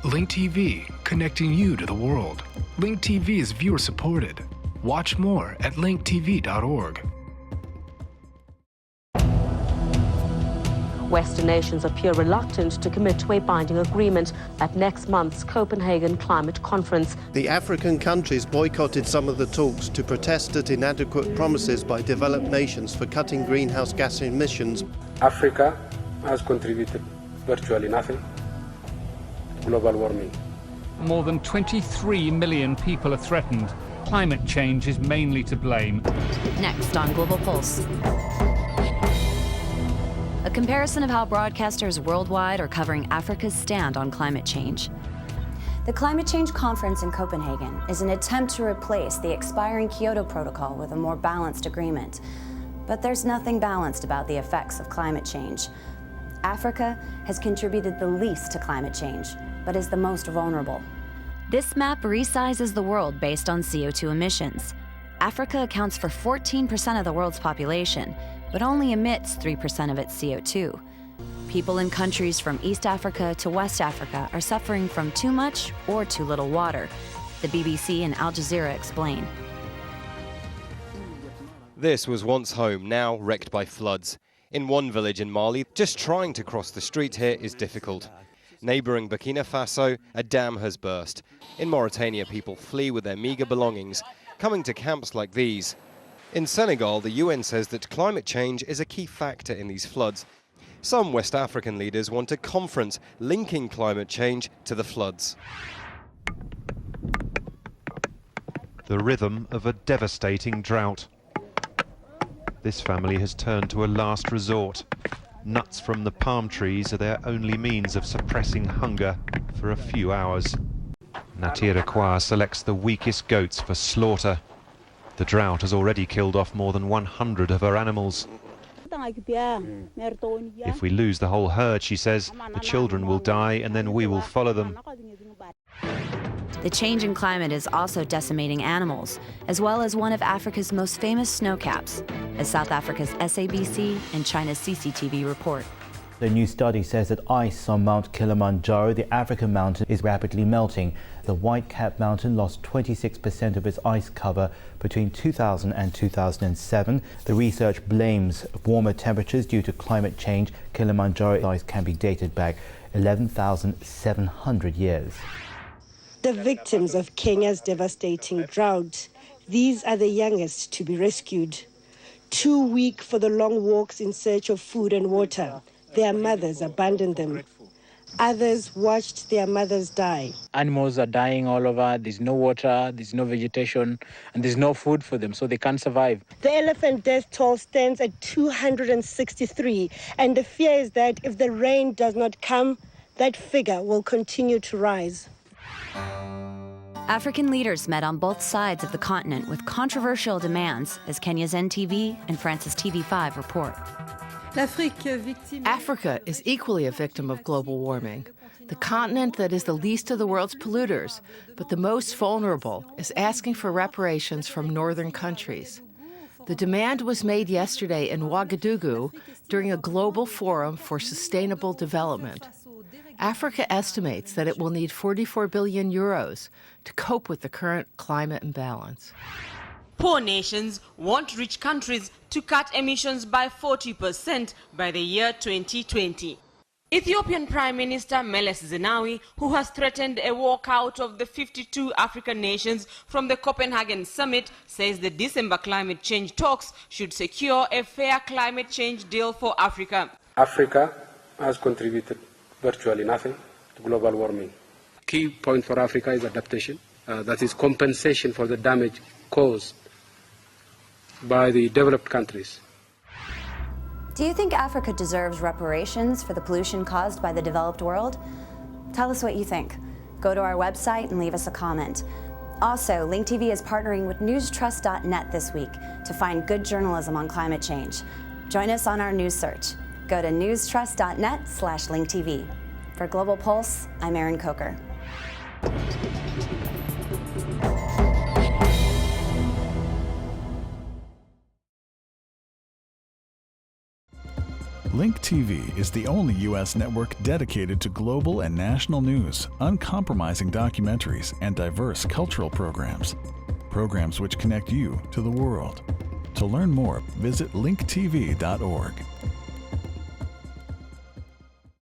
Link TV, connecting you to the world. Link TV is viewer supported. Watch more at linktv.org. Western nations appear reluctant to commit to a binding agreement at next month's Copenhagen Climate Conference. The African countries boycotted some of the talks to protest at inadequate promises by developed nations for cutting greenhouse gas emissions. Africa has contributed virtually nothing to global warming. More than 23 million people are threatened. Climate change is mainly to blame. Next on Global Pulse. A comparison of how broadcasters worldwide are covering Africa's stand on climate change. The Climate Change Conference in Copenhagen is an attempt to replace the expiring Kyoto Protocol with a more balanced agreement. But there's nothing balanced about the effects of climate change. Africa has contributed the least to climate change, but is the most vulnerable. This map resizes the world based on CO2 emissions. Africa accounts for 14% of the world's population, but only emits 3% of its CO2. People in countries from East Africa to West Africa are suffering from too much or too little water. The BBC and Al Jazeera explain. This was once home, now wrecked by floods. In one village in Mali, just trying to cross the street here is difficult. Neighbouring Burkina Faso, a dam has burst. In Mauritania, people flee with their meagre belongings, coming to camps like these. In Senegal, the UN says that climate change is a key factor in these floods. Some West African leaders want a conference linking climate change to the floods. The rhythm of a devastating drought. This family has turned to a last resort. Nuts from the palm trees are their only means of suppressing hunger for a few hours. Natira Kwa selects the weakest goats for slaughter. The drought has already killed off more than 100 of her animals. If we lose the whole herd, she says, the children will die and then we will follow them. The change in climate is also decimating animals, as well as one of Africa's most famous snowcaps, as South Africa's SABC and China's CCTV report. The new study says that ice on Mount Kilimanjaro, the African mountain, is rapidly melting. The white-capped mountain lost 26% of its ice cover between 2000 and 2007. The research blames warmer temperatures due to climate change. Kilimanjaro ice can be dated back 11,700 years. The victims of Kenya's devastating drought. These are the youngest to be rescued. Too weak for the long walks in search of food and water, their mothers abandoned them. Others watched their mothers die. Animals are dying all over. There's no water, there's no vegetation, and there's no food for them, so they can't survive. The elephant death toll stands at 263, and the fear is that if the rain does not come, that figure will continue to rise. African leaders met on both sides of the continent with controversial demands, as Kenya's NTV and France's TV5 report. Africa is equally a victim of global warming. The continent that is the least of the world's polluters, but the most vulnerable, is asking for reparations from northern countries. The demand was made yesterday in Ouagadougou during a global forum for sustainable development. Africa estimates that it will need 44 billion euros to cope with the current climate imbalance. Poor nations want rich countries to cut emissions by 40% by the year 2020. Ethiopian Prime Minister Meles Zenawi, who has threatened a walkout of the 52 African nations from the Copenhagen summit, says the December climate change talks should secure a fair climate change deal for Africa. Africa has contributed virtually nothing to global warming. Key point for Africa is adaptation, that is compensation for the damage caused by the developed countries. Do you think Africa deserves reparations for the pollution caused by the developed world? Tell us what you think. Go to our website and leave us a comment. Also, Link TV is partnering with newstrust.net this week to find good journalism on climate change. Join us on our news search. Go to newstrust.net/linktv. For Global Pulse, I'm Erin Coker. Link TV is the only U.S. network dedicated to global and national news, uncompromising documentaries, and diverse cultural programs. Programs which connect you to the world. To learn more, visit linktv.org.